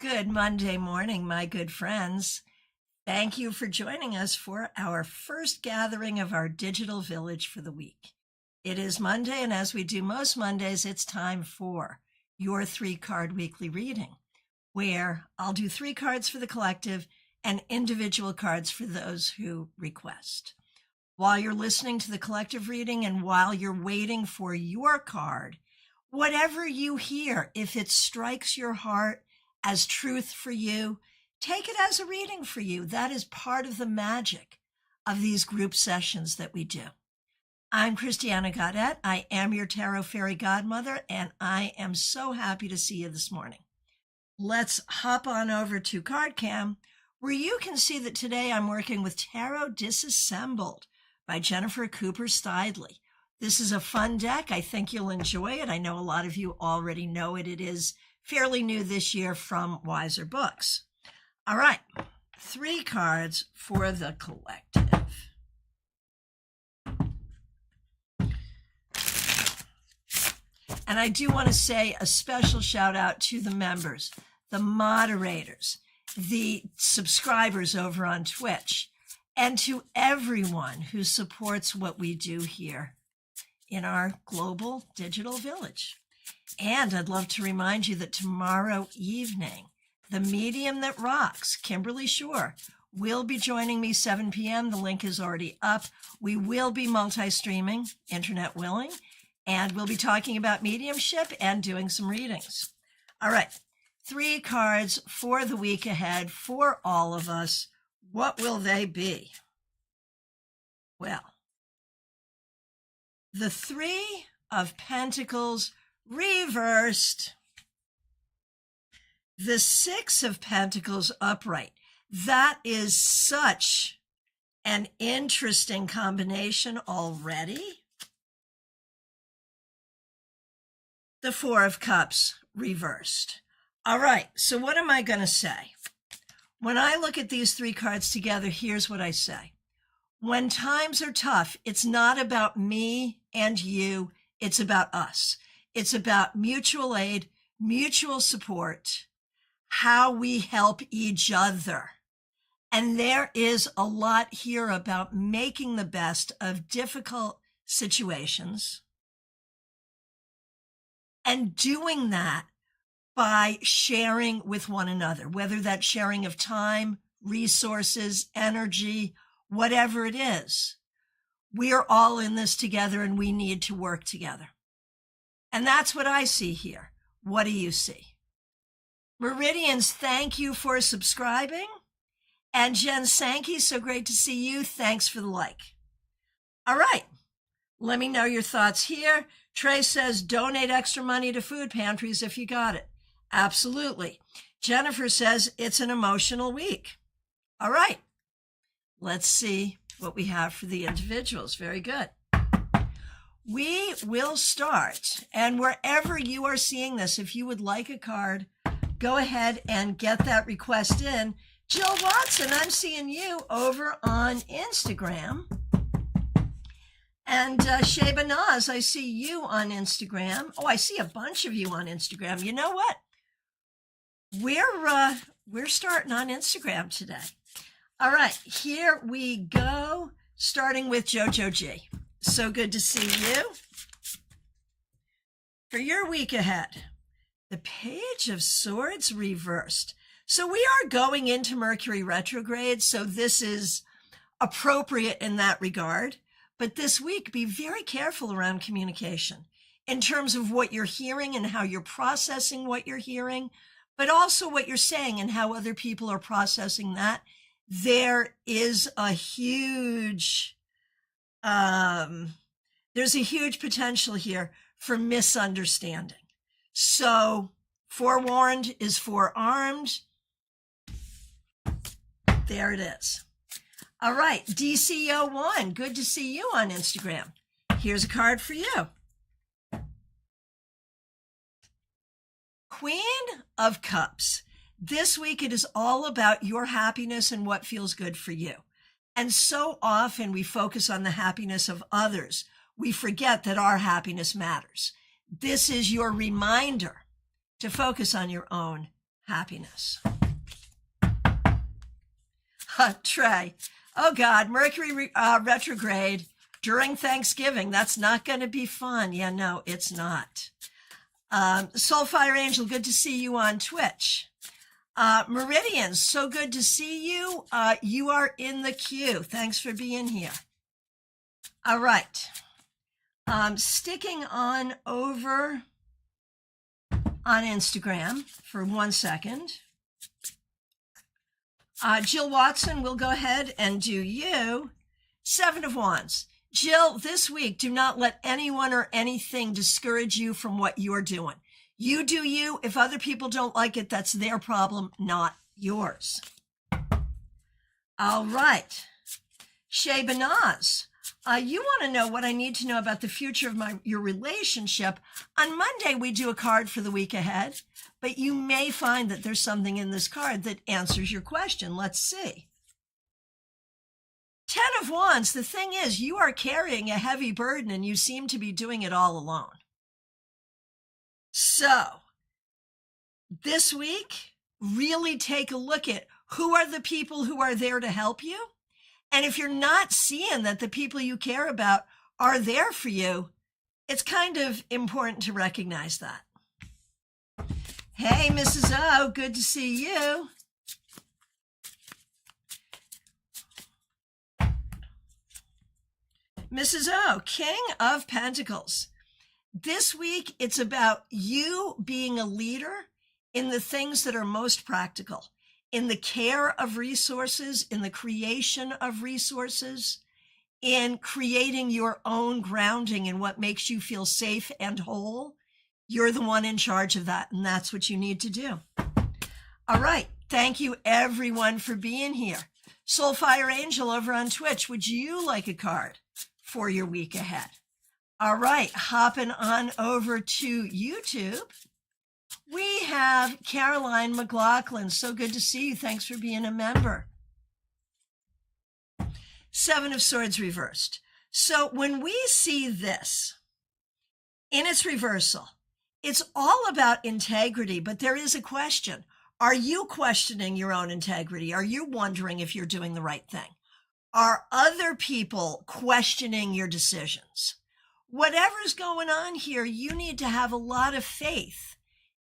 Good Monday morning, my good friends. Thank you for joining us for our first gathering of our digital village for the week. It is Monday, and as we do most Mondays, it's time for your 3-card weekly reading, where I'll do 3 cards for the collective and individual cards for those who request. While you're listening to the collective reading and while you're waiting for your card, whatever you hear, if it strikes your heart as truth for you, take it as a reading for you. That is part of the magic of these group sessions that we do. I'm Christiana. I am your Tarot Fairy Godmother, and I am so happy to see you this morning. Let's hop on over to CardCam, where you can see that today I'm working with Tarot Disassembled by Jennifer Cooper Steidley. This is a fun deck. I think you'll enjoy it. I know a lot of you already know it. It is fairly new this year from Wiser Books. All right, 3 cards for the collective. And I do want to say a special shout out to the members, the moderators, the subscribers over on Twitch, and to everyone who supports what we do here in our global digital village. And I'd love to remind you that tomorrow evening, the medium that rocks, Kimberly Shore, will be joining me 7 p.m. The link is already up. We will be multi-streaming, internet willing, and we'll be talking about mediumship and doing some readings. All right, 3 cards for the week ahead for all of us. What will they be? Well, the 3 of Pentacles reversed, the 6 of Pentacles upright. That is such an interesting combination already. The 4 of Cups reversed. All right, so what am I going to say? When I look at these 3 cards together, here's what I say. When times are tough, it's not about me and you, it's about us. It's about mutual aid, mutual support, how we help each other. And there is a lot here about making the best of difficult situations and doing that by sharing with one another, whether that's sharing of time, resources, energy, whatever it is. We're all in this together and we need to work together. And that's what I see here. What do you see? Meridians, thank you for subscribing. And Jen Sankey, so great to see you. Thanks for the like. All right, let me know your thoughts here. Trey says, donate extra money to food pantries if you got it. Absolutely. Jennifer says, it's an emotional week. All right, let's see what we have for the individuals. Very good. We will start, and wherever you are seeing this, if you would like a card, go ahead and get that request in. Jill Watson, I'm seeing you over on Instagram. And Sheba Naz, I see you on Instagram. Oh, I see a bunch of you on Instagram. You know what? We're starting on Instagram today. All right, here we go, starting with JoJo G. So good to see you. For your week ahead, the Page of Swords reversed. So we are going into Mercury retrograde, so this is appropriate in that regard. But this week, be very careful around communication in terms of what you're hearing and how you're processing what you're hearing, but also what you're saying and how other people are processing that. There is a huge there's a huge potential here for misunderstanding. So forewarned is forearmed. There it is. All right, DCO1, good to see you on Instagram. Here's a card for you. Queen of Cups. This week it is all about your happiness and what feels good for you. And so often we focus on the happiness of others. We forget that our happiness matters. This is your reminder to focus on your own happiness. Trey, oh God, Mercury retrograde during Thanksgiving. That's not going to be fun. Yeah, no, it's not. Soulfire Angel, good to see you on Twitch. Meridian, so good to see you. You are in the queue. Thanks for being here. All right. Sticking on over on Instagram for 1 second. Jill Watson, we'll go ahead and do you. 7 of Wands. Jill, this week, do not let anyone or anything discourage you from what you're doing. You do you. If other people don't like it, that's their problem, not yours. All right. Shay Banaz, you want to know what I need to know about the future of your relationship. On Monday, we do a card for the week ahead, but you may find that there's something in this card that answers your question. Let's see. 10 of Wands, the thing is, you are carrying a heavy burden and you seem to be doing it all alone. So, this week, really take a look at who are the people who are there to help you. And if you're not seeing that the people you care about are there for you, it's kind of important to recognize that. Hey, Mrs. O, good to see you. Mrs. O, King of Pentacles. This week, it's about you being a leader in the things that are most practical, in the care of resources, in the creation of resources, in creating your own grounding in what makes you feel safe and whole. You're the one in charge of that, and that's what you need to do. All right. Thank you, everyone, for being here. Soulfire Angel over on Twitch, would you like a card for your week ahead? All right, hopping on over to YouTube, we have Caroline McLaughlin. So good to see you. Thanks for being a member. 7 of Swords reversed. So when we see this in its reversal, it's all about integrity, but there is a question. Are you questioning your own integrity? Are you wondering if you're doing the right thing? Are other people questioning your decisions? Whatever's going on here, you need to have a lot of faith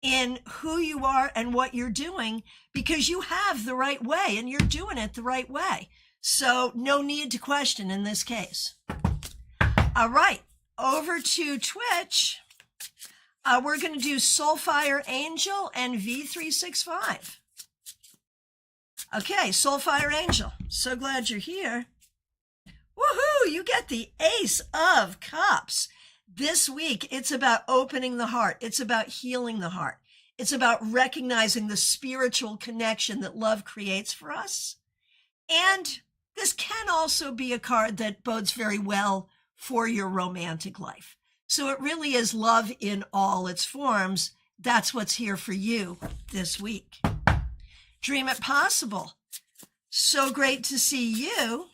in who you are and what you're doing, because you have the right way and you're doing it the right way. So no need to question in this case. All right, over to Twitch. We're going to do Soulfire Angel and V365. Okay, Soulfire Angel, so glad you're here. Woohoo, you get the Ace of Cups. This week, it's about opening the heart. It's about healing the heart. It's about recognizing the spiritual connection that love creates for us. And this can also be a card that bodes very well for your romantic life. So it really is love in all its forms. That's what's here for you this week. Dream it possible. So great to see you.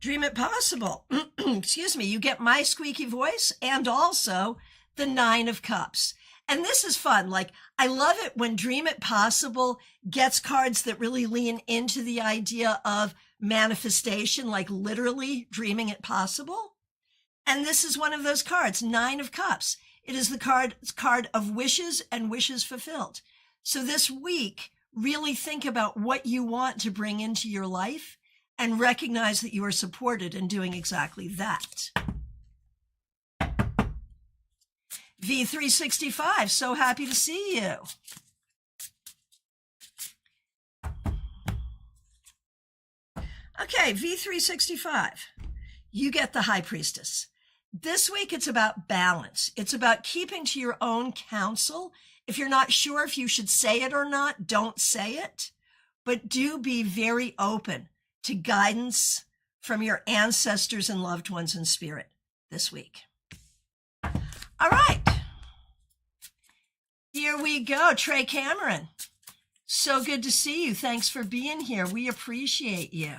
Dream it possible. Excuse me. You get my squeaky voice and also the 9 of Cups. And this is fun. Like, I love it when Dream It Possible gets cards that really lean into the idea of manifestation, like literally dreaming it possible. And this is one of those cards, 9 of Cups. It is the card of wishes and wishes fulfilled. So this week, really think about what you want to bring into your life and recognize that you are supported in doing exactly that. V365, so happy to see you. Okay, V365, you get the High Priestess. This week, it's about balance. It's about keeping to your own counsel. If you're not sure if you should say it or not, don't say it, but do be very open to guidance from your ancestors and loved ones in spirit this week. All right. Here we go. Trey Cameron. So good to see you. Thanks for being here. We appreciate you.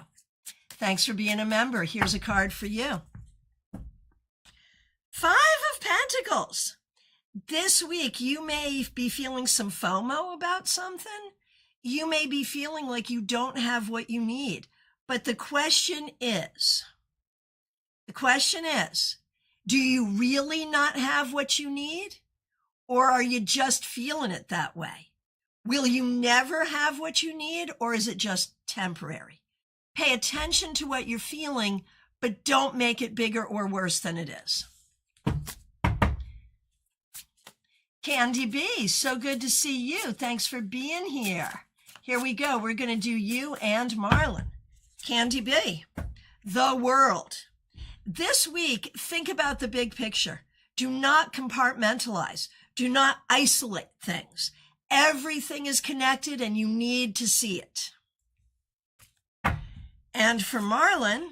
Thanks for being a member. Here's a card for you. 5 of Pentacles. This week, you may be feeling some FOMO about something. You may be feeling like you don't have what you need. But the question is, do you really not have what you need? Or are you just feeling it that way? Will you never have what you need, or is it just temporary? Pay attention to what you're feeling, but don't make it bigger or worse than it is. Candy B, so good to see you. Thanks for being here. Here we go. We're going to do you and Marlon. Candy B, the world. This week, think about the big picture. Do not compartmentalize. Do not isolate things. Everything is connected and you need to see it. And for Marlon,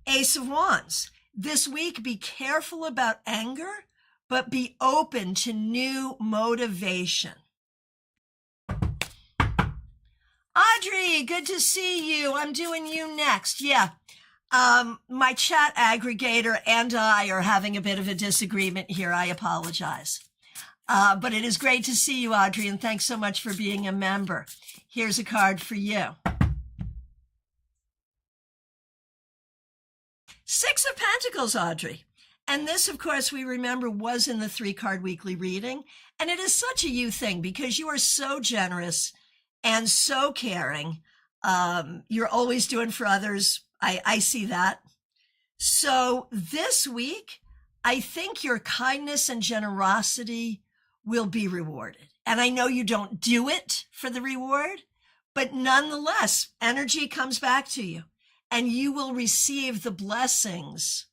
Ace of Wands. This week, be careful about anger, but be open to new motivation. Audrey, good to see you. I'm doing you next. Yeah. My chat aggregator and I are having a bit of a disagreement here. I apologize. But it is great to see you, Audrey, and thanks so much for being a member. Here's a card for you. Six of Pentacles, Audrey. And this, of course, we remember was in the 3-card weekly reading. And it is such a you thing because you are so generous and so caring. You're always doing for others. I see that. So this week, I think your kindness and generosity will be rewarded. And I know you don't do it for the reward, but nonetheless, energy comes back to you and you will receive the blessings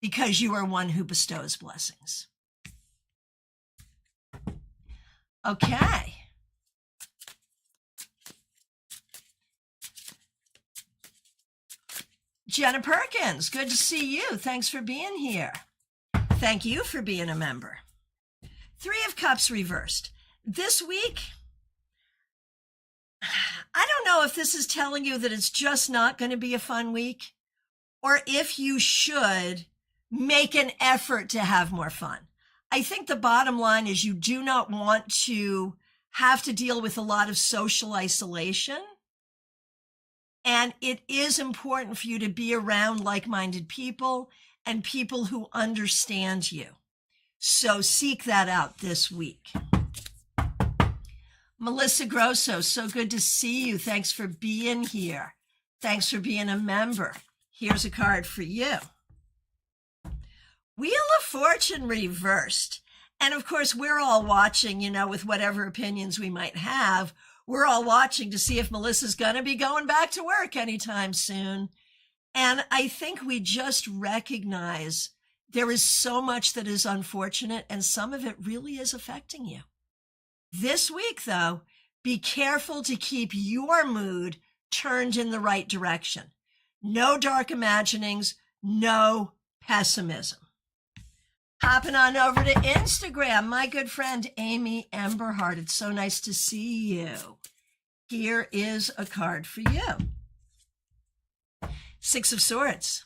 because you are one who bestows blessings. Okay. Jenna Perkins, good to see you. Thanks for being here. Thank you for being a member. 3 of Cups reversed. This week, I don't know if this is telling you that it's just not going to be a fun week, or if you should make an effort to have more fun. I think the bottom line is you do not want to have to deal with a lot of social isolation. And it is important for you to be around like-minded people and people who understand you. So seek that out this week. Melissa Grosso, so good to see you. Thanks for being here. Thanks for being a member. Here's a card for you. Wheel of Fortune reversed. And of course, we're all watching, with whatever opinions we might have. We're all watching to see if Melissa's going to be going back to work anytime soon. And I think we just recognize there is so much that is unfortunate, and some of it really is affecting you. This week, though, be careful to keep your mood turned in the right direction. No dark imaginings, no pessimism. Hopping on over to Instagram, my good friend Amy Emberhart. It's so nice to see you. Here is a card for you. 6 of Swords.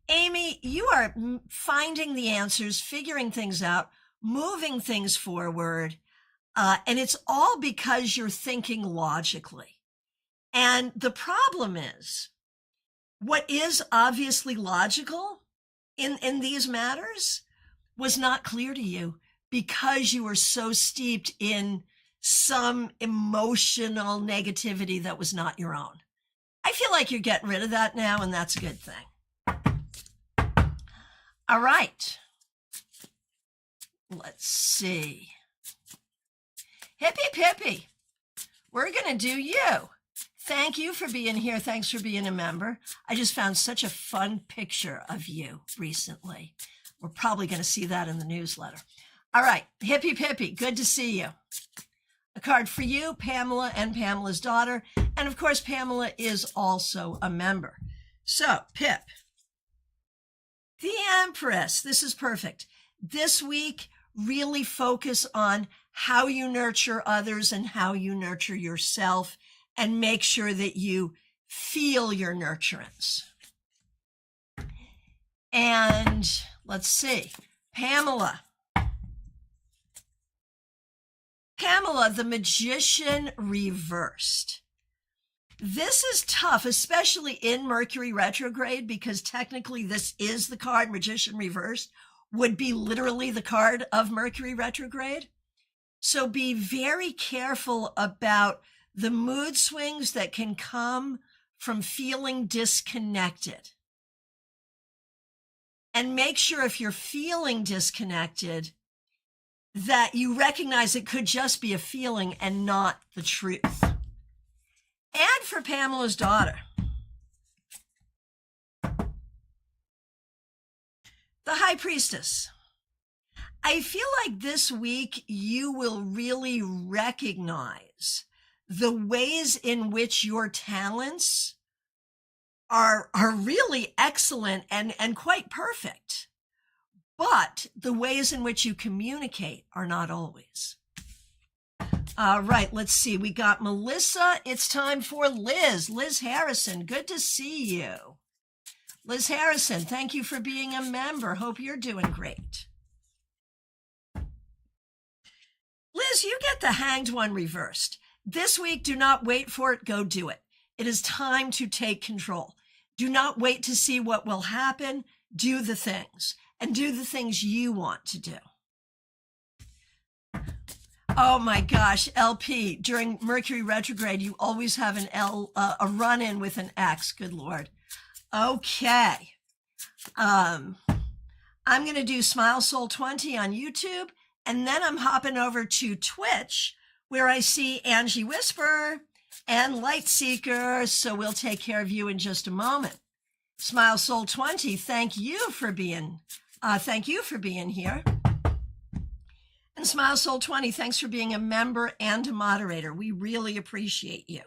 Amy, you are finding the answers, figuring things out, moving things forward, and it's all because you're thinking logically. And the problem is, what is obviously logical in these matters was not clear to you because you were so steeped in some emotional negativity that was not your own. I feel like you're getting rid of that now, and that's a good thing. All right. Let's see. Hippy Pippy, we're going to do you. Thank you for being here. Thanks for being a member. I just found such a fun picture of you recently. We're probably going to see that in the newsletter. All right, Hippy Pippy, good to see you. A card for you, Pamela and Pamela's daughter. And of course, Pamela is also a member. So, Pip, the Empress, this is perfect. This week, really focus on how you nurture others and how you nurture yourself, and make sure that you feel your nurturance. And let's see, Pamela. Pamela, the Magician reversed. This is tough, especially in Mercury retrograde, because technically this is the card. Magician reversed would be literally the card of Mercury retrograde. So be very careful about the mood swings that can come from feeling disconnected. And make sure if you're feeling disconnected that you recognize it could just be a feeling and not the truth. And for Pamela's daughter, the High Priestess. I feel like this week you will really recognize the ways in which your talents are really excellent and quite perfect. But the ways in which you communicate are not always. All right, let's see. We got Melissa. It's time for Liz. Liz Harrison, good to see you. Liz Harrison, thank you for being a member. Hope you're doing great. Liz, you get the Hanged One reversed. This week, do not wait for it. Go do it. It is time to take control. Do not wait to see what will happen. Do the things. And do the things you want to do. Oh my gosh, LP, during Mercury retrograde, you always have a run-in with an X. Good Lord. Okay. I'm going to do Smile Soul 20 on YouTube, and then I'm hopping over to Twitch, where I see Angie Whisper and Light Seeker, so we'll take care of you in just a moment. Smile Soul 20, thank you for being here. And Smile Soul 20, thanks for being a member and a moderator. We really appreciate you.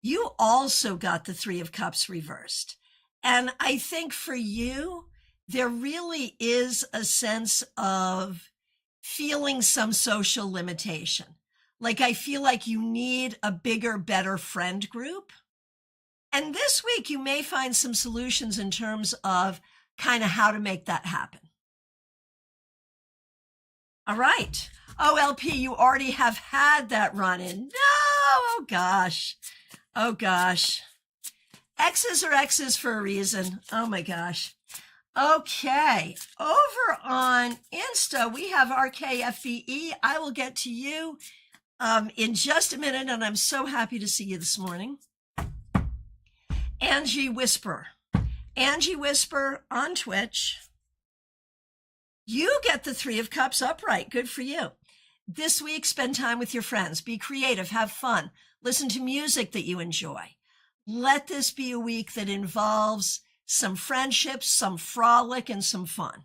You also got the Three of Cups reversed. And I think for you, there really is a sense of feeling some social limitation. Like I feel like you need a bigger, better friend group. And this week, you may find some solutions in terms of kind of how to make that happen. All right. Oh, LP, you already have had that run-in. No, oh gosh. Oh gosh. X's are X's for a reason. Oh my gosh. Okay. Over on Insta, we have RKFBE. I will get to you in just a minute, and I'm so happy to see you this morning. Angie Whisper. Angie Whisper on Twitch. You get the Three of Cups upright. Good for you. This week, spend time with your friends. Be creative. Have fun. Listen to music that you enjoy. Let this be a week that involves some friendships, some frolic, and some fun.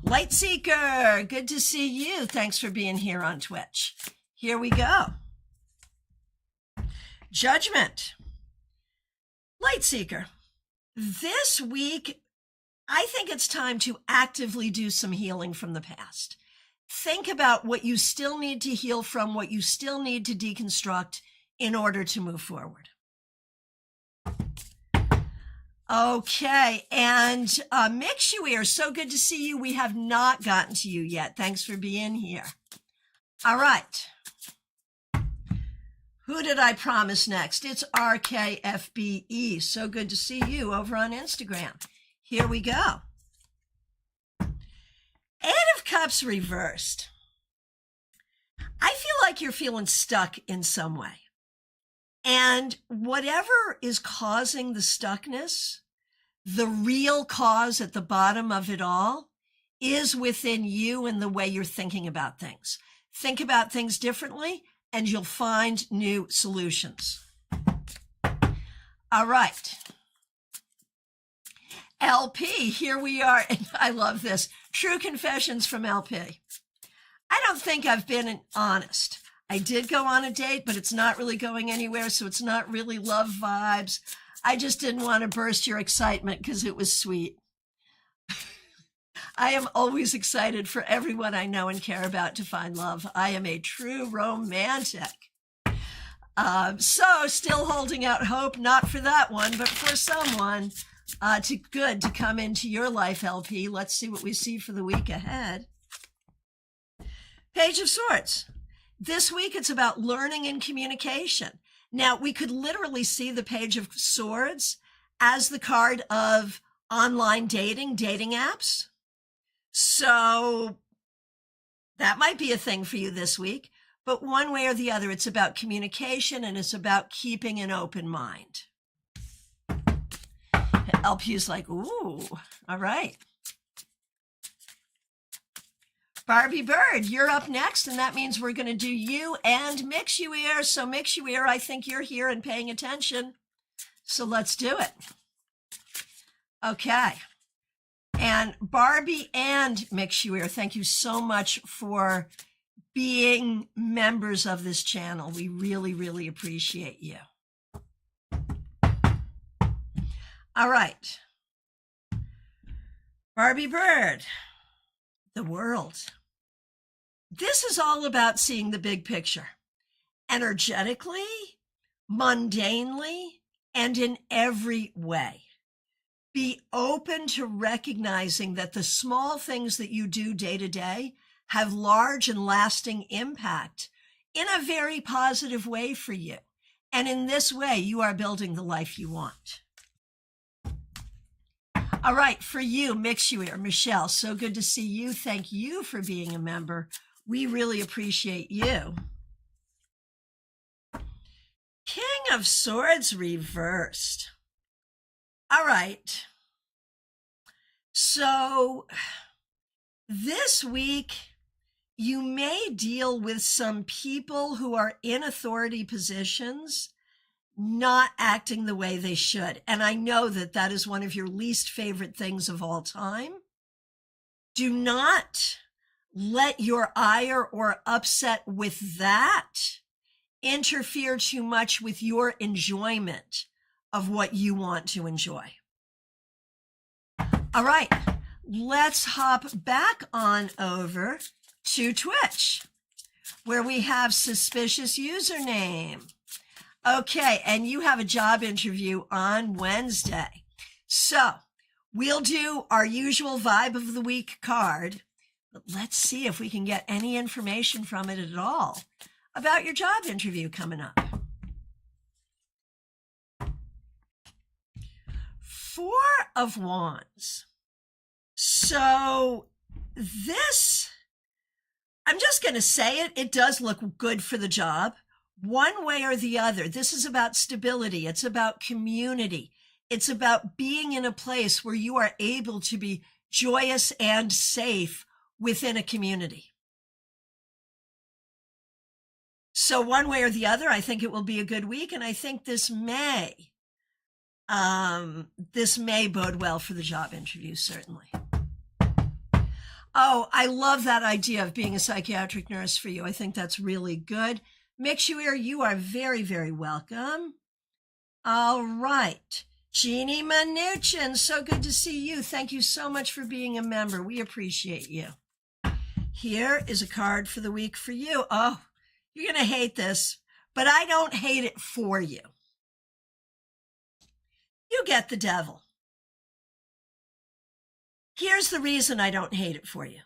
Light Seeker, good to see you. Thanks for being here on Twitch. Here we go. Judgment. Light Seeker. This week, I think it's time to actively do some healing from the past. Think about what you still need to heal from, what you still need to deconstruct in order to move forward. Okay, and Mick Shuir, so good to see you. We have not gotten to you yet. Thanks for being here. All right. Who did I promise next? It's RKFBE. So good to see you over on Instagram. Here we go. Eight of Cups reversed. I feel like you're feeling stuck in some way. And whatever is causing the stuckness, the real cause at the bottom of it all is within you and the way you're thinking about things. Think about things differently, and you'll find new solutions. All right. LP, here we are. And I love this. True confessions from LP. I don't think I've been honest. I did go on a date, but it's not really going anywhere, so it's not really love vibes. I just didn't want to burst your excitement because it was sweet. I am always excited for everyone I know and care about to find love. I am a true romantic. So still holding out hope, not for that one, but for someone. to come into your life, LP. Let's see what we see for the week ahead. Page of Swords. This week, it's about learning and communication. Now, we could literally see the Page of Swords as the card of online dating apps. So that might be a thing for you this week. But one way or the other, it's about communication and it's about keeping an open mind. LP's like, ooh, all right. Barbie Bird, you're up next, and that means we're going to do you and Mix You Ear. So Mix You Ear, I think you're here and paying attention. So let's do it. Okay. And Barbie and Mix You Ear, thank you so much for being members of this channel. We really, really appreciate you. All right. Barbie Bird, the world. This is all about seeing the big picture, energetically, mundanely, and in every way. Be open to recognizing that the small things that you do day to day have large and lasting impact in a very positive way for you. And in this way, you are building the life you want. All right, for you, Mix You Ear, Michelle, so good to see you. Thank you for being a member. We really appreciate you. King of Swords reversed. All right. So this week, you may deal with some people who are in authority positions not acting the way they should. And I know that that is one of your least favorite things of all time. Do not let your ire or upset with that interfere too much with your enjoyment of what you want to enjoy. All right, let's hop back on over to Twitch, where we have Suspicious Username. Okay, and you have a job interview on Wednesday. So we'll do our usual Vibe of the Week card, but let's see if we can get any information from it at all about your job interview coming up. Four of Wands. So this, I'm just going to say it, it does look good for the job. One way or the other, this is about stability. It's about community. It's about being in a place where you are able to be joyous and safe within a community. So one way or the other, I think it will be a good week. And I think this may bode well for the job interview, certainly. Oh, I love that idea of being a psychiatric nurse for you. I think that's really good. Mix You Ear, you are very, very welcome. All right. Jeannie Mnuchin, so good to see you. Thank you so much for being a member. We appreciate you. Here is a card for the week for you. Oh, you're going to hate this, but I don't hate it for you. You get the Devil. Here's the reason I don't hate it for you.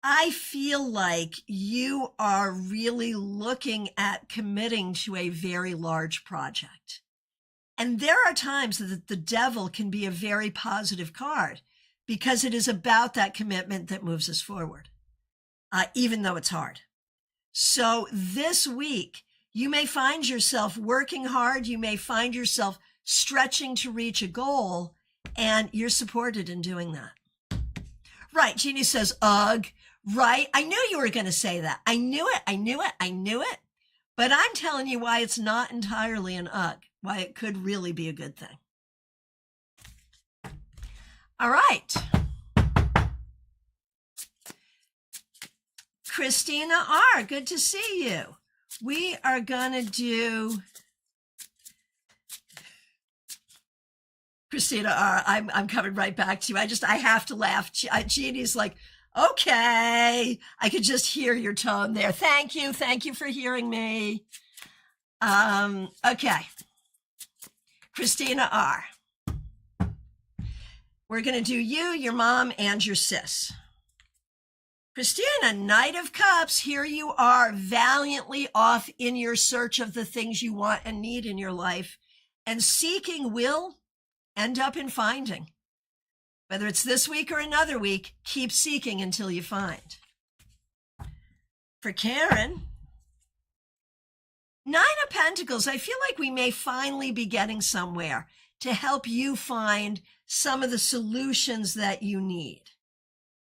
I feel like you are really looking at committing to a very large project. And there are times that the Devil can be a very positive card because it is about that commitment that moves us forward, even though it's hard. So this week, you may find yourself working hard. You may find yourself stretching to reach a goal, and you're supported in doing that. Right. Jeannie says, ugh. Right. I knew you were going to say that. I knew it. But I'm telling you why it's not entirely an ugh, why it could really be a good thing. All right. Christina R., good to see you. We are going to do Christina R., I'm coming right back to you. I have to laugh. Jeannie's like, okay, I could just hear your tone there. Thank you for hearing me. Okay, Christina R. We're going to do you, your mom, and your sis. Christiana, Knight of Cups, here you are, valiantly off in your search of the things you want and need in your life, and seeking will end up in finding. Whether it's this week or another week, keep seeking until you find. For Karen, Nine of Pentacles, I feel like we may finally be getting somewhere to help you find some of the solutions that you need.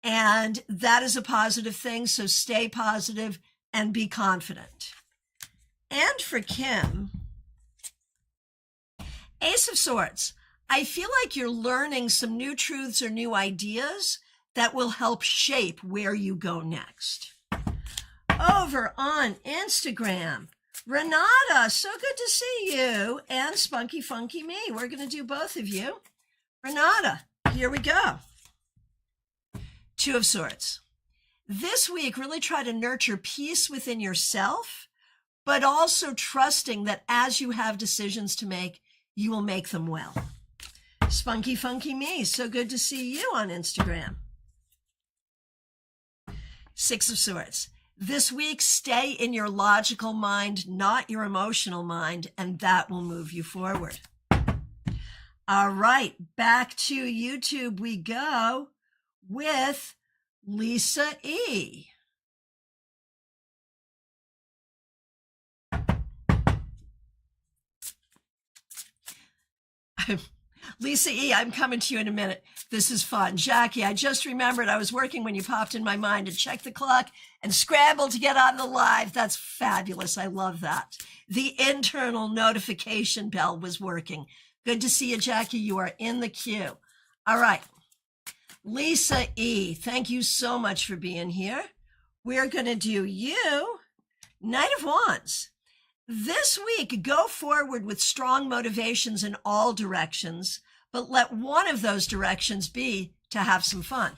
And that is a positive thing, so stay positive and be confident. And for Kim, Ace of Swords, I feel like you're learning some new truths or new ideas that will help shape where you go next. Over on Instagram, Renata, so good to see you, and Spunky Funky Me. We're going to do both of you. Renata, here we go. Two of Swords. This week, really try to nurture peace within yourself, but also trusting that as you have decisions to make, you will make them well. Spunky Funky Me, so good to see you on Instagram. Six of Swords. This week, stay in your logical mind, not your emotional mind, and that will move you forward. All right, back to YouTube we go with Lisa E. Lisa E., I'm coming to you in a minute. This is fun. Jackie, I just remembered I was working when you popped in my mind to check the clock and scramble to get on the live. That's fabulous. I love that. The internal notification bell was working. Good to see you, Jackie. You are in the queue. All right. Lisa E., thank you so much for being here. We're going to do you, Knight of Wands. This week, go forward with strong motivations in all directions, but let one of those directions be to have some fun.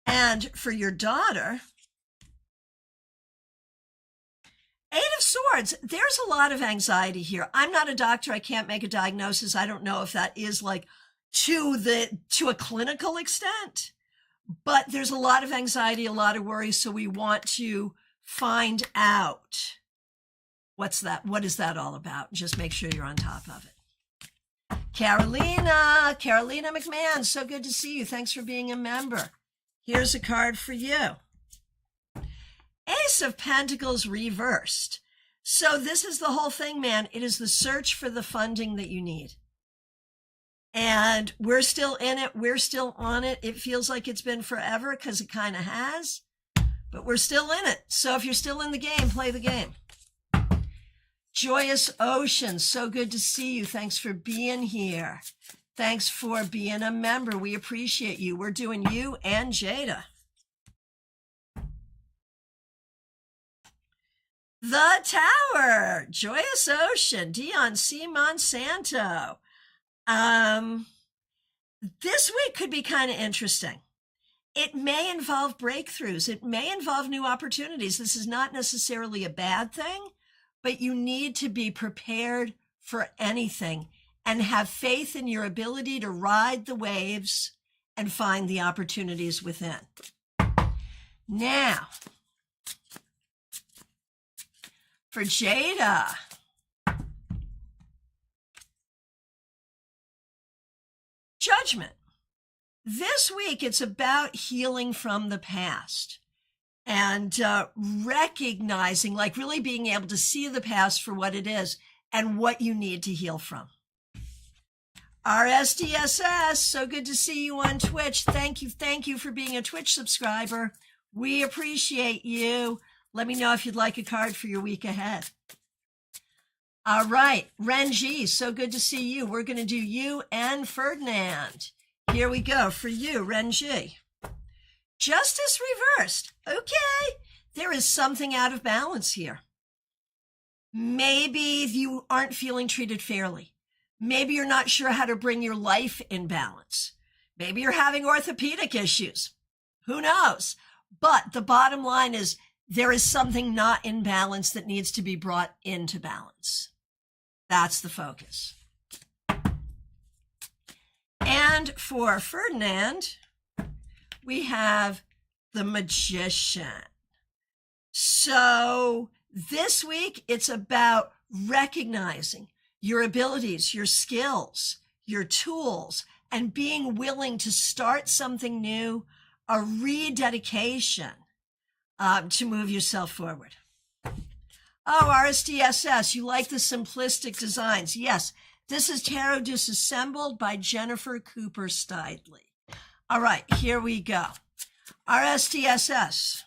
And for your daughter, Eight of Swords, there's a lot of anxiety here. I'm not a doctor. I can't make a diagnosis. I don't know if that is like to a clinical extent, but there's a lot of anxiety, a lot of worry. So we want to find out what's that? What is that all about? Just make sure you're on top of it. Carolina McMahon, so good to see you. Thanks for being a member. Here's a card for you. Ace of Pentacles reversed. So this is the whole thing, man. It is the search for the funding that you need. And we're still in it. We're still on it. It feels like it's been forever because it kind of has, but we're still in it. So if you're still in the game, play the game. Joyous Ocean, so good to see you. Thanks for being here. Thanks for being a member. We appreciate you. We're doing you and Jada. The Tower, Joyous Ocean, Dion C. Monsanto. This week could be kind of interesting. It may involve breakthroughs. It may involve new opportunities. This is not necessarily a bad thing, but you need to be prepared for anything and have faith in your ability to ride the waves and find the opportunities within. Now, for Jada, Judgment. This week, it's about healing from the past and recognizing, like really being able to see the past for what it is and what you need to heal from. RSDSS, so good to see you on Twitch. Thank you for being a Twitch subscriber. We appreciate you. Let me know if you'd like a card for your week ahead. All right, Renji, so good to see you. We're going to do you and Ferdinand. Here we go for you, Renji. Justice reversed. Okay, there is something out of balance here. Maybe you aren't feeling treated fairly. Maybe you're not sure how to bring your life in balance. Maybe you're having orthopedic issues. Who knows? But the bottom line is there is something not in balance that needs to be brought into balance. That's the focus. And for Ferdinand, we have the Magician. So this week, it's about recognizing your abilities, your skills, your tools, and being willing to start something new, a rededication to move yourself forward. Oh, RSDSS, you like the simplistic designs. Yes, this is Tarot Disassembled by Jennifer Cooper Steidley. All right, here we go. RSDSS.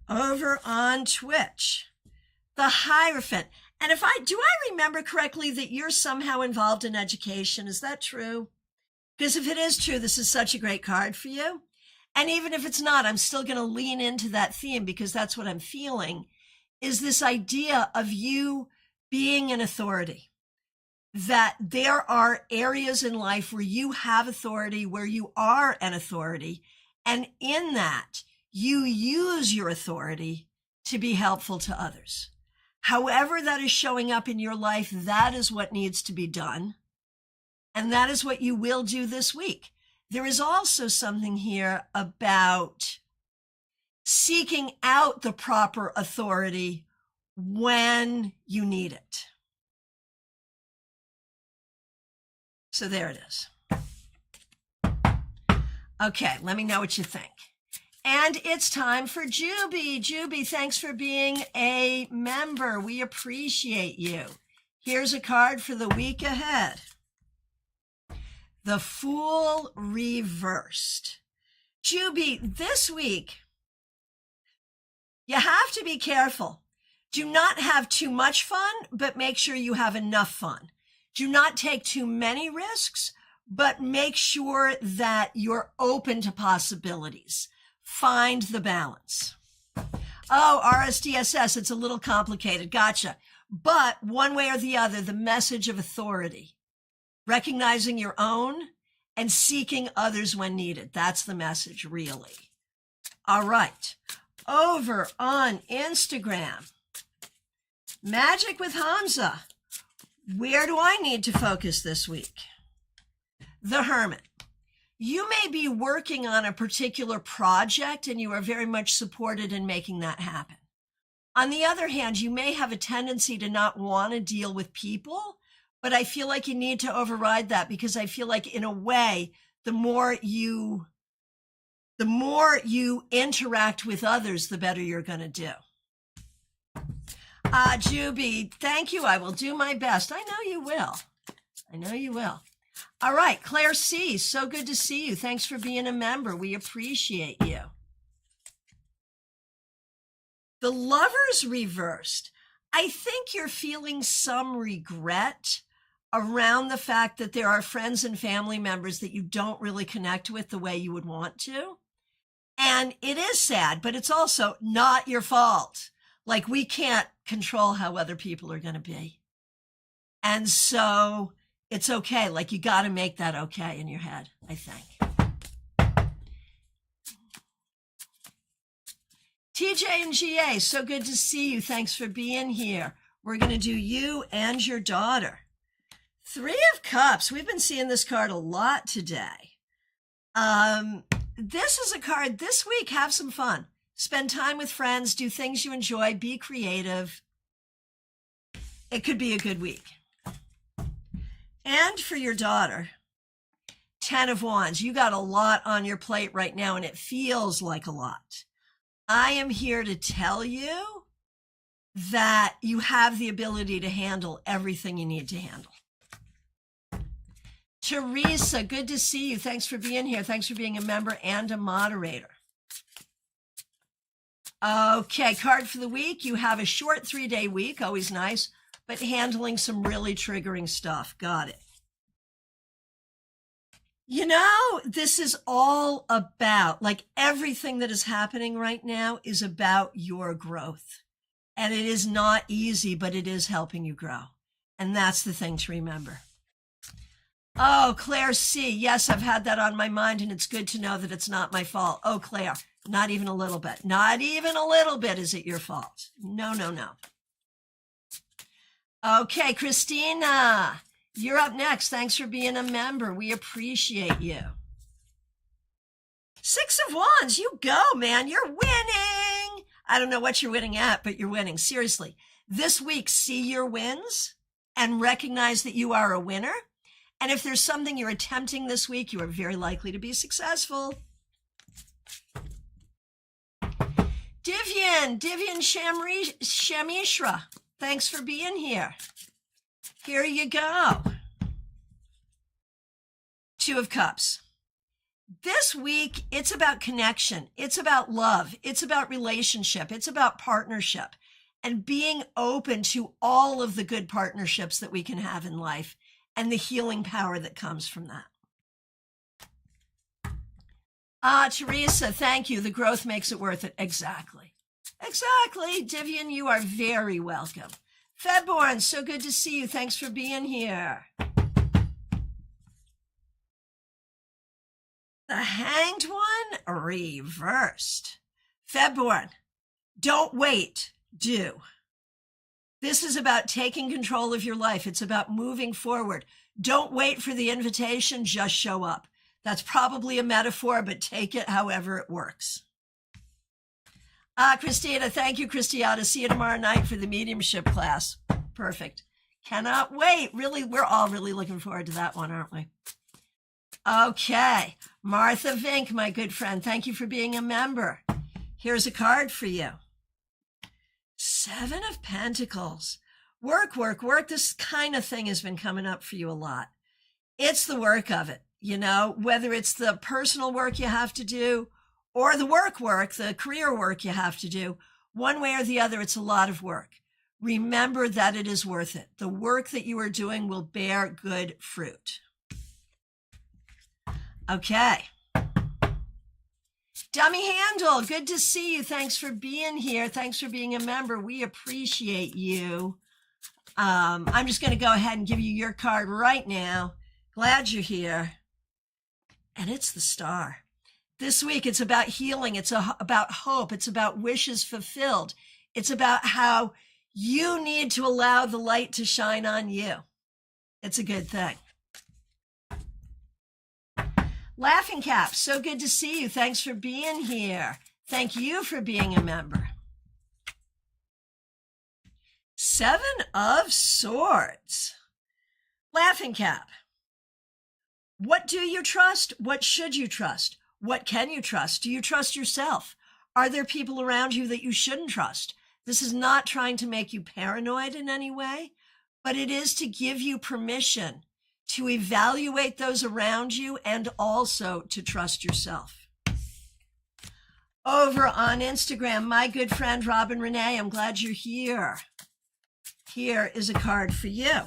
Over on Twitch, the Hierophant. And if I remember correctly that you're somehow involved in education? Is that true? Because if it is true, this is such a great card for you. And even if it's not, I'm still going to lean into that theme because that's what I'm feeling, is this idea of you being an authority. That there are areas in life where you have authority, where you are an authority. And in that, you use your authority to be helpful to others. However that is showing up in your life, that is what needs to be done. And that is what you will do this week. There is also something here about seeking out the proper authority when you need it. So there it is. Okay, let me know what you think. And it's time for Juby. Juby, thanks for being a member. We appreciate you. Here's a card for the week ahead. The Fool Reversed. Juby, this week, you have to be careful. Do not have too much fun, but make sure you have enough fun. Do not take too many risks, but make sure that you're open to possibilities. Find the balance. Oh, RSDSS, it's a little complicated. Gotcha. But one way or the other, the message of authority, recognizing your own and seeking others when needed. That's the message, really. All right. Over on Instagram, Magic with Hamza. Where do I need to focus this week? The Hermit. You may be working on a particular project and you are very much supported in making that happen. On the other hand, you may have a tendency to not want to deal with people, but I feel like you need to override that because I feel like in a way, the more you interact with others, the better you're going to do. Juby, thank you. I will do my best. I know you will. I know you will. All right, Claire C., so good to see you. Thanks for being a member. We appreciate you. The Lovers Reversed. I think you're feeling some regret around the fact that there are friends and family members that you don't really connect with the way you would want to. And it is sad, but it's also not your fault. Like, we can't control how other people are going to be. And so it's okay. Like, you got to make that okay in your head, I think. TJ and GA, so good to see you. Thanks for being here. We're going to do you and your daughter. Three of Cups. We've been seeing this card a lot today. This is a card this week. Have some fun. Spend time with friends. Do things you enjoy. Be creative. It could be a good week. And for your daughter, 10 of Wands. You got a lot on your plate right now, and it feels like a lot. I am here to tell you that you have the ability to handle everything you need to handle. Teresa, good to see you. Thanks for being here. Thanks for being a member and a moderator. Okay, card for the week. You have a short 3-day week, always nice, but handling some really triggering stuff. Got it. You know, this is all about, like, everything that is happening right now is about your growth. And it is not easy, but it is helping you grow. And that's the thing to remember. Oh, Claire C. Yes, I've had that on my mind, and it's good to know that it's not my fault. Oh, Claire, not even a little bit. Not even a little bit is it your fault. No, no, no. Okay, Christina. you're up next. Thanks for being a member. We appreciate you. Six of Wands, you go, man. You're winning. I don't know what you're winning at, but you're winning. Seriously, this week, see your wins and recognize that you are a winner. And if there's something you're attempting this week, you are very likely to be successful. Divyan Shamishra, thanks for being here. Here you go. Two of Cups. This week, it's about connection. It's about love. It's about relationship. It's about partnership and being open to all of the good partnerships that we can have in life and the healing power that comes from that. Teresa, thank you. The growth makes it worth it. Exactly. Exactly. Divyan, you are very welcome. Fedborn, so good to see you. Thanks for being here. The Hanged One reversed. Fedborn, don't wait, do. This is about taking control of your life. It's about moving forward. Don't wait for the invitation, just show up. That's probably a metaphor, but take it however it works. Christina, thank you, Christiana. See you tomorrow night for the mediumship class. Perfect. Cannot wait. Really, we're all really looking forward to that one, aren't we? Okay. Martha Vink, my good friend, thank you for being a member. Here's a card for you. Seven of Pentacles. Work, work, work. This kind of thing has been coming up for you a lot. It's the work of it, you know, whether it's the personal work you have to do or the work, the career work you have to do. One way or the other, it's a lot of work. Remember that it is worth it. The work that you are doing will bear good fruit. Okay. Dummy Handle, good to see you. Thanks for being here. Thanks for being a member. We appreciate you. I'm just going to go ahead and give you your card right now. Glad you're here. And it's the Star. This week, it's about healing. It's about hope. It's about wishes fulfilled. It's about how you need to allow the light to shine on you. It's a good thing. Laughing Cap, so good to see you. Thanks for being here. Thank you for being a member. Seven of Swords. Laughing Cap. What do you trust? What should you trust? What can you trust? Do you trust yourself? Are there people around you that you shouldn't trust? This is not trying to make you paranoid in any way, but it is to give you permission to evaluate those around you and also to trust yourself. Over on Instagram, my good friend Robin Renee, I'm glad you're here. Here is a card for you.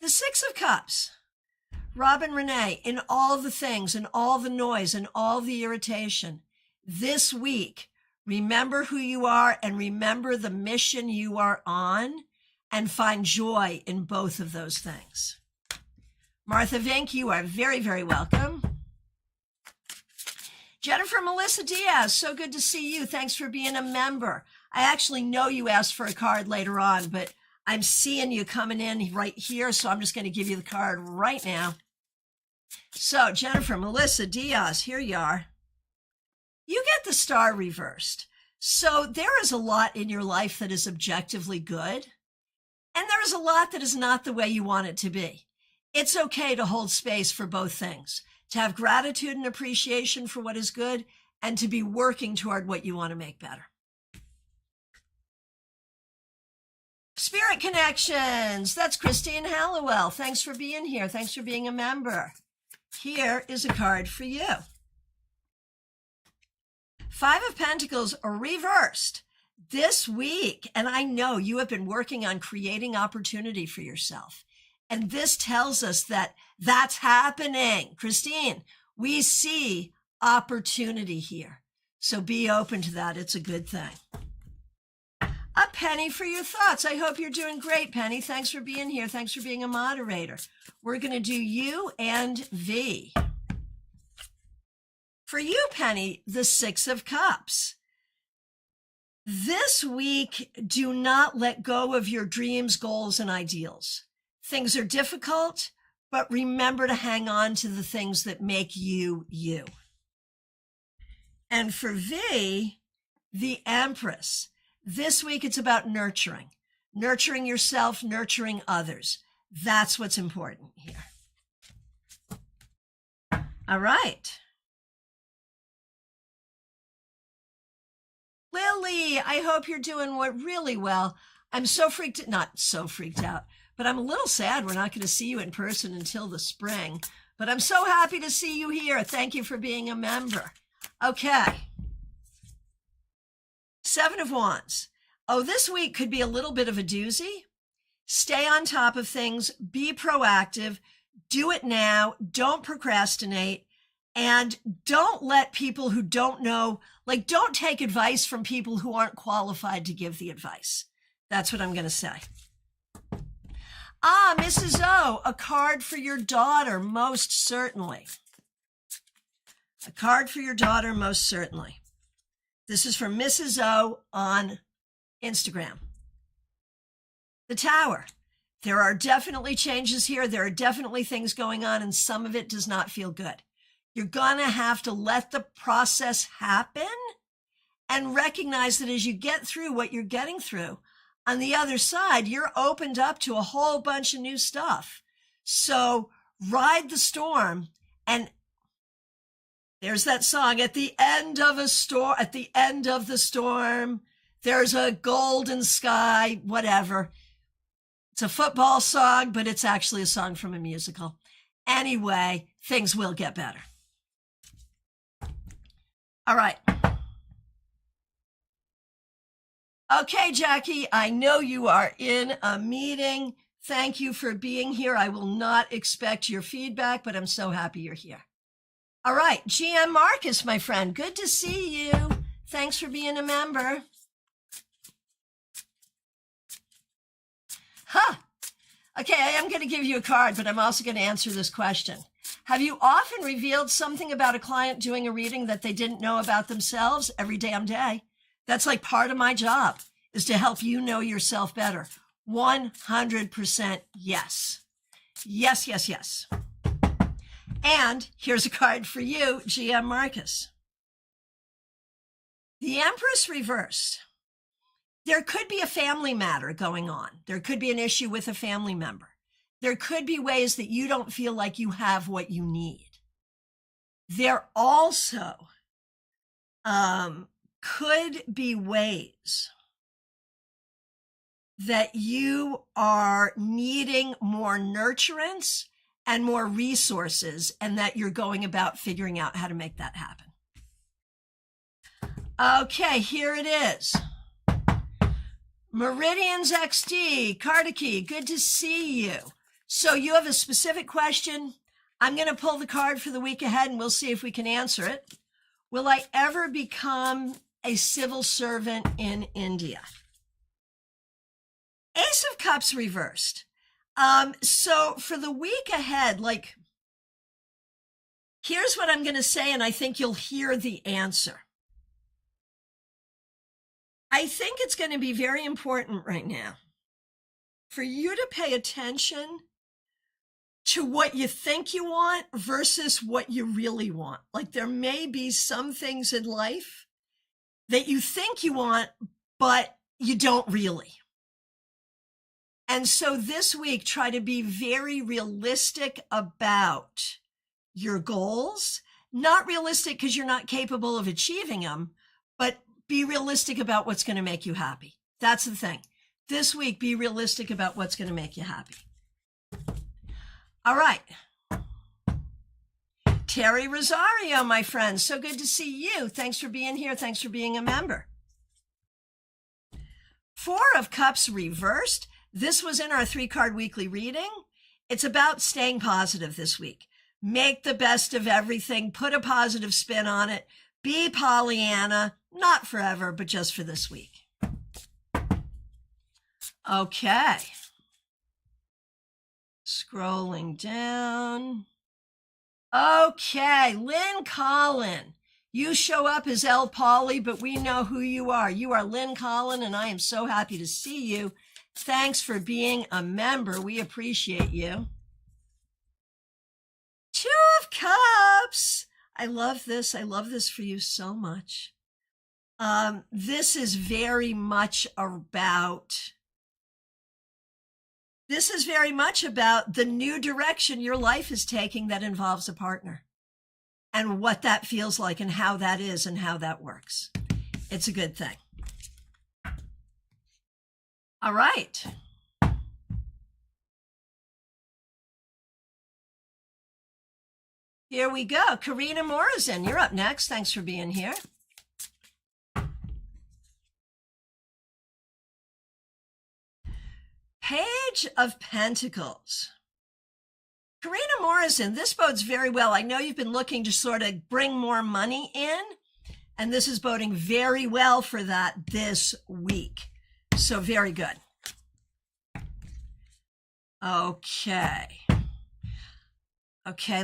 The Six of Cups. Robin Renee, in all the things and all the noise and all the irritation, this week, remember who you are and remember the mission you are on and find joy in both of those things. Martha Vink, you are very, very welcome. Jennifer Melissa Diaz, so good to see you. Thanks for being a member. I actually know you asked for a card later on, but I'm seeing you coming in right here, so I'm just going to give you the card right now. So, Jennifer Melissa Diaz, here you are. You get the Star reversed. So there is a lot in your life that is objectively good, and there is a lot that is not the way you want it to be. It's okay to hold space for both things, to have gratitude and appreciation for what is good, and to be working toward what you want to make better. Spirit Connections, that's Christine Hallowell. Thanks for being here. Thanks for being a member. Here is a card for you. Five of Pentacles reversed this week. And I know you have been working on creating opportunity for yourself. And this tells us that that's happening. Christine, we see opportunity here. So be open to that. It's a good thing. A penny for your thoughts. I hope you're doing great, Penny. Thanks for being here. Thanks for being a moderator. We're going to do U and V. For you, Penny, the Six of Cups. This week, do not let go of your dreams, goals, and ideals. Things are difficult, but remember to hang on to the things that make you, you. And for V, the Empress. This week, it's about nurturing. Nurturing yourself, nurturing others. That's what's important here. All right. Lily, I hope you're doing really well. I'm not so freaked out, but I'm a little sad we're not going to see you in person until the spring. But I'm so happy to see you here. Thank you for being a member. Okay. Seven of Wands. Oh, this week could be a little bit of a doozy. Stay on top of things. Be proactive. Do it now. Don't procrastinate. And don't let people who don't know, don't take advice from people who aren't qualified to give the advice. That's what I'm going to say. Ah, Mrs. O, a card for your daughter, most certainly. A card for your daughter, most certainly. This is from Mrs. O on Instagram. The Tower. There are definitely changes here. There are definitely things going on, and some of it does not feel good. You're going to have to let the process happen and recognize that as you get through what you're getting through, on the other side, you're opened up to a whole bunch of new stuff. So ride the storm. And there's that song, at the end of the storm, there's a golden sky, whatever. It's a football song, but it's actually a song from a musical. Anyway, things will get better. All right. Okay, Jackie, I know you are in a meeting. Thank you for being here. I will not expect your feedback, but I'm so happy you're here. All right, GM Marcus, my friend, good to see you. Thanks for being a member. Okay, I am going to give you a card, but I'm also going to answer this question. Have you often revealed something about a client doing a reading that they didn't know about themselves every damn day? That's part of my job, is to help you know yourself better. 100% yes. Yes, yes, yes. And here's a card for you, GM Marcus. The Empress reversed. There could be a family matter going on. There could be an issue with a family member. There could be ways that you don't feel like you have what you need. There also could be ways that you are needing more nurturance and more resources, and that you're going about figuring out how to make that happen. Okay, here it is. Meridians XD, Kardaki, good to see you. So you have a specific question. I'm going to pull the card for the week ahead, and we'll see if we can answer it. Will I ever become a civil servant in India? Ace of Cups reversed. So for the week ahead, here's what I'm going to say, and I think you'll hear the answer. I think it's going to be very important right now for you to pay attention to what you think you want versus what you really want. There may be some things in life that you think you want, but you don't really. And so this week, try to be very realistic about your goals. Not realistic because you're not capable of achieving them, but be realistic about what's going to make you happy. That's the thing. This week, be realistic about what's going to make you happy. All right. Terry Rosario, my friend, so good to see you. Thanks for being here. Thanks for being a member. Four of Cups reversed. This was in our 3-card weekly reading. It's about staying positive this week. Make the best of everything. Put a positive spin on it. Be Pollyanna, not forever, but just for this week. Okay. Scrolling down. Okay, Lynn Collin. You show up as El Polly, but we know who you are. You are Lynn Collin, and I am so happy to see you. Thanks for being a member. We appreciate you. Two of Cups. I love this. I love this for you so much. This is very much about the new direction your life is taking that involves a partner and what that feels like and how that is and how that works. It's a good thing. All right. Here we go. Karina Morrison, you're up next. Thanks for being here. Page of Pentacles. Karina Morrison, this bodes very well. I know you've been looking to sort of bring more money in, and this is boding very well for that this week. So very good. Okay,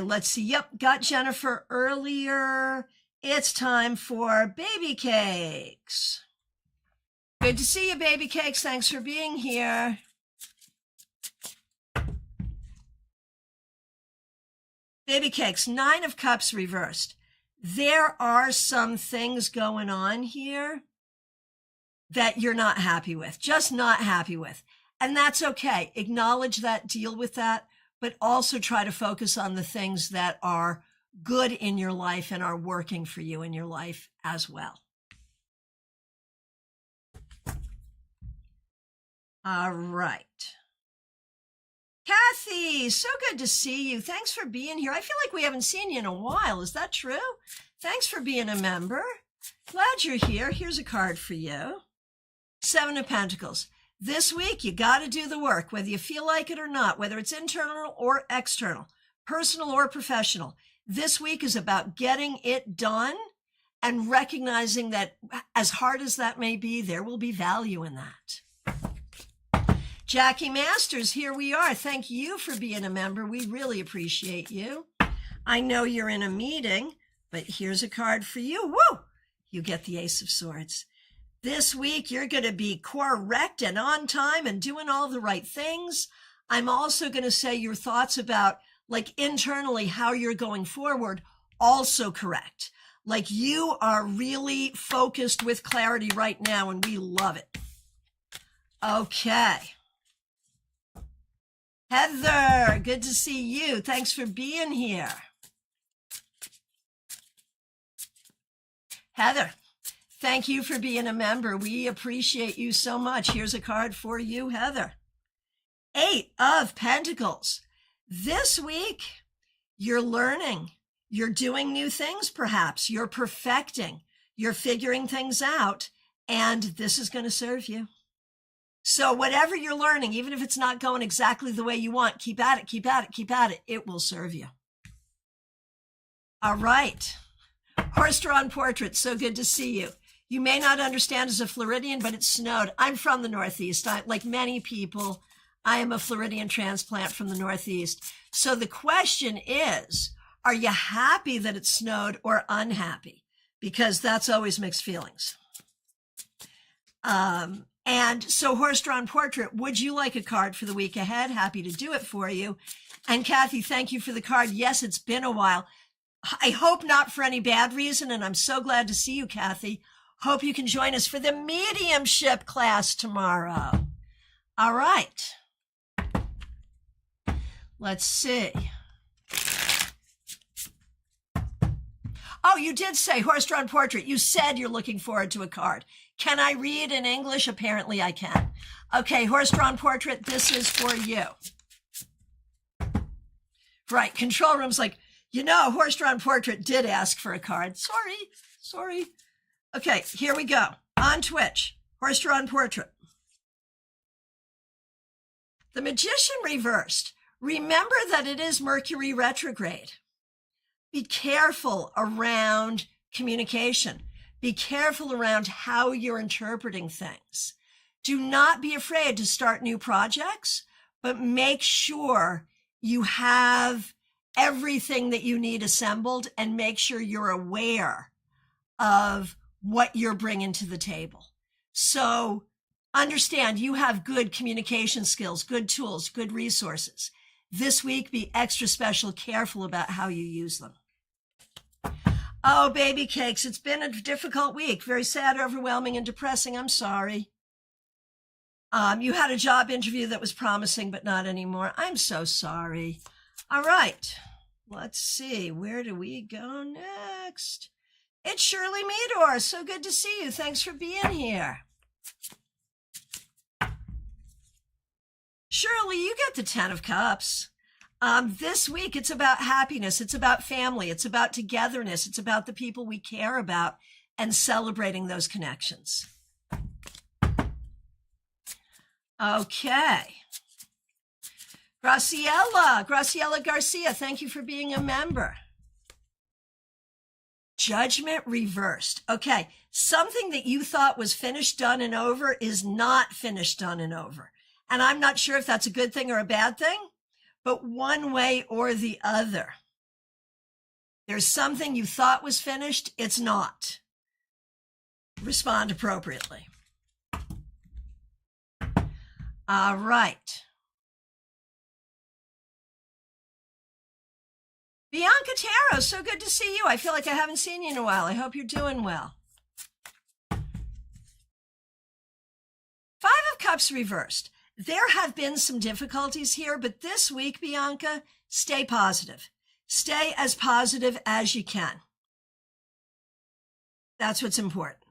let's see. Yep, got Jennifer earlier. It's time for Baby Cakes. Good to see you, Baby Cakes. Thanks for being here. Baby Cakes, 9 of Cups reversed. There are some things going on here that you're not happy with, just not happy with. And that's okay. Acknowledge that, deal with that, but also try to focus on the things that are good in your life and are working for you in your life as well. All right. Kathy, so good to see you. Thanks for being here. I feel like we haven't seen you in a while. Is that true? Thanks for being a member. Glad you're here. Here's a card for you. 7 of Pentacles. This week, you got to do the work, whether you feel like it or not, whether it's internal or external, personal or professional. This week is about getting it done and recognizing that as hard as that may be, there will be value in that. Jackie Masters, here we are. Thank you for being a member. We really appreciate you. I know you're in a meeting, but here's a card for you. Woo! You get the Ace of Swords. This week, you're going to be correct and on time and doing all the right things. I'm also going to say your thoughts about, like, internally, how you're going forward, also correct. Like, you are really focused with clarity right now, and we love it. Okay. Heather, good to see you. Thanks for being here. Heather, thank you for being a member. We appreciate you so much. Here's a card for you, Heather. 8 of Pentacles. This week, you're learning. You're doing new things, perhaps. You're perfecting. You're figuring things out. And this is going to serve you. So whatever you're learning, even if it's not going exactly the way you want, keep at it, keep at it, keep at it. It will serve you. All right. Horse-drawn portrait. So good to see you. You may not understand as a Floridian, but it snowed. I'm from the Northeast. Like many people, I am a Floridian transplant from the Northeast. So the question is, are you happy that it snowed or unhappy? Because that's always mixed feelings. And so horse-drawn portrait, would you like a card for the week ahead? Happy to do it for you. And Kathy, thank you for the card. Yes, it's been a while. I hope not for any bad reason, and I'm so glad to see you, Kathy. Hope you can join us for the mediumship class tomorrow. All right. Let's see. Oh, you did say horse-drawn portrait. You said you're looking forward to a card. Can I read in English? Apparently I can. Okay, horse-drawn portrait, this is for you. Right, control room's like, you know, horse-drawn portrait did ask for a card. Sorry. Okay, here we go. On Twitch, horse-drawn portrait. The Magician reversed. Remember that it is Mercury retrograde. Be careful around communication. Be careful around how you're interpreting things. Do not be afraid to start new projects, but make sure you have everything that you need assembled and make sure you're aware of what you're bringing to the table. So Understand you have good communication skills, good tools, good resources. This week, be extra special, careful about how you use them. Oh, baby cakes, it's been a difficult week. Very sad, overwhelming, and depressing. I'm sorry. You had a job interview that was promising, but not anymore. I'm so sorry. All right, let's see. Where do we go next? It's Shirley Meador. So good to see you. Thanks for being here. Shirley, you get the 10 of Cups. This week, it's about happiness. It's about family. It's about togetherness. It's about the people we care about and celebrating those connections. Okay. Graciela Garcia, thank you for being a member. Judgment reversed. Okay, something that you thought was finished, done, and over is not finished, done, and over. And I'm not sure if that's a good thing or a bad thing, but one way or the other. There's something you thought was finished, it's not. Respond appropriately. All right. Bianca Taro, so good to see you. I feel like I haven't seen you in a while. I hope you're doing well. 5 of Cups reversed. There have been some difficulties here, but this week, Bianca, stay positive. Stay as positive as you can. That's what's important.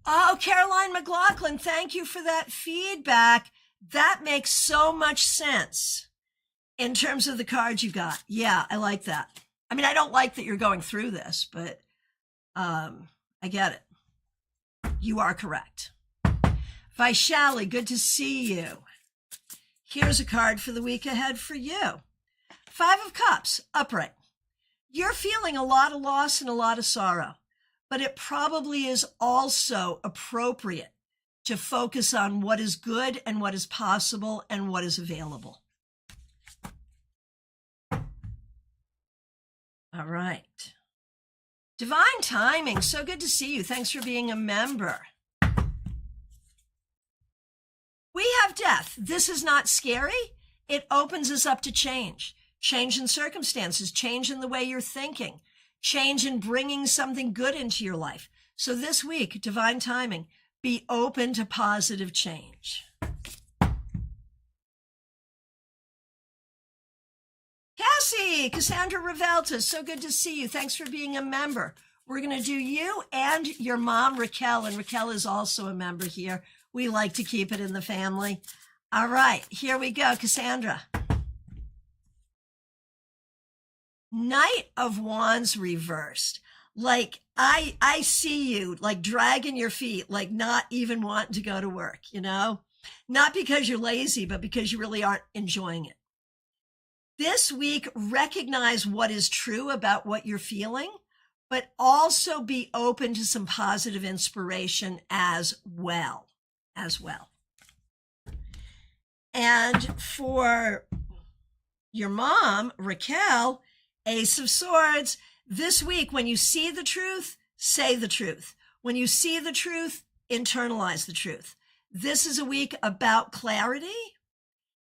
Oh, Caroline McLaughlin, thank you for that feedback. That makes so much sense in terms of the cards you got. Yeah, I like that. I mean, I don't like that you're going through this, but I get it. You are correct. Vaishali, good to see you. Here's a card for the week ahead for you. 5 of Cups, upright. You're feeling a lot of loss and a lot of sorrow, but it probably is also appropriate to focus on what is good and what is possible and what is available. All right. Divine Timing, so good to see you. Thanks for being a member. We have Death. This is not scary. It opens us up to change. Change in circumstances, change in the way you're thinking, change in bringing something good into your life. So this week, Divine Timing, be open to positive change. Cassie, Cassandra Revelta, so good to see you. Thanks for being a member. We're going to do you and your mom, Raquel, and Raquel is also a member here. We like to keep it in the family. All right, here we go, Cassandra. Knight of Wands reversed. Like, I see you, like, dragging your feet, like not even wanting to go to work, you know? Not because you're lazy, but because you really aren't enjoying it. This week, recognize what is true about what you're feeling, but also be open to some positive inspiration as well. And for your mom, Raquel, Ace of Swords, this week, when you see the truth, say the truth. When you see the truth, internalize the truth. This is a week about clarity,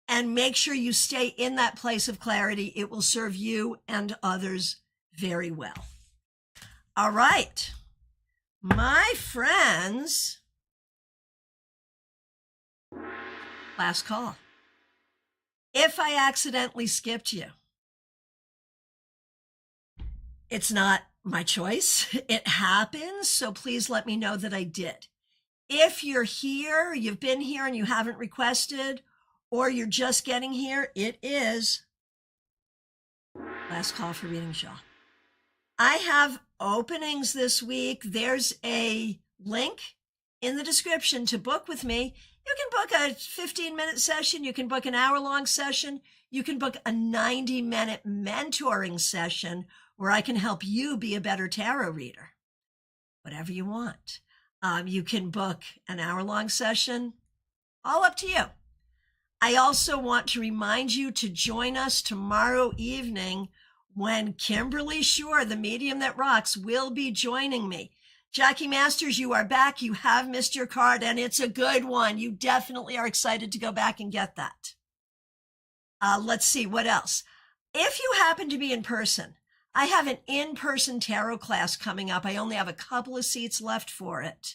and make sure you stay in that place of clarity. It will serve you and others very well. All right, my friends, last call. If I accidentally skipped you, it's not my choice. It happens, so please let me know that I did. If you're here, you've been here and you haven't requested, or you're just getting here, it is last call for reading Shaw. I have openings this week. There's a link in the description to book with me. You can book a 15-minute session. You can book an hour-long session. You can book a 90-minute mentoring session where I can help you be a better tarot reader. Whatever you want. You can book an hour-long session. All up to you. I also want to remind you to join us tomorrow evening when Kimberly Shore, the medium that rocks, will be joining me. Jackie Masters, you are back. You have missed your card, and it's a good one. You definitely are excited to go back and get that. Let's see, what else? If you happen to be in person, I have an in-person tarot class coming up. I only have a couple of seats left for it,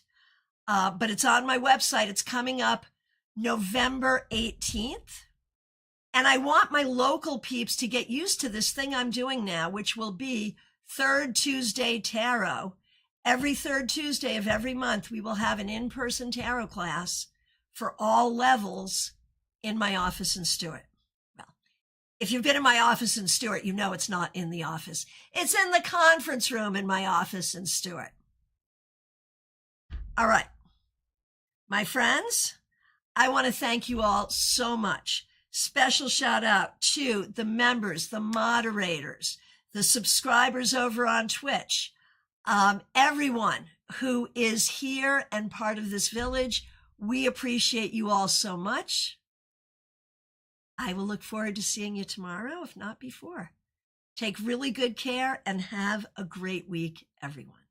but it's on my website. It's coming up November 18th. And I want my local peeps to get used to this thing I'm doing now, which will be Third Tuesday Tarot. Every third Tuesday of every month, we will have an in-person tarot class for all levels in my office in Stewart. Well, if you've been in my office in Stewart, you know it's not in the office. It's in the conference room in my office in Stewart. All right, my friends, I want to thank you all so much. Special shout out to the members, the moderators, the subscribers over on Twitch, everyone who is here and part of this village. We appreciate you all so much. I will look forward to seeing you tomorrow, if not before. Take really good care and have a great week, everyone.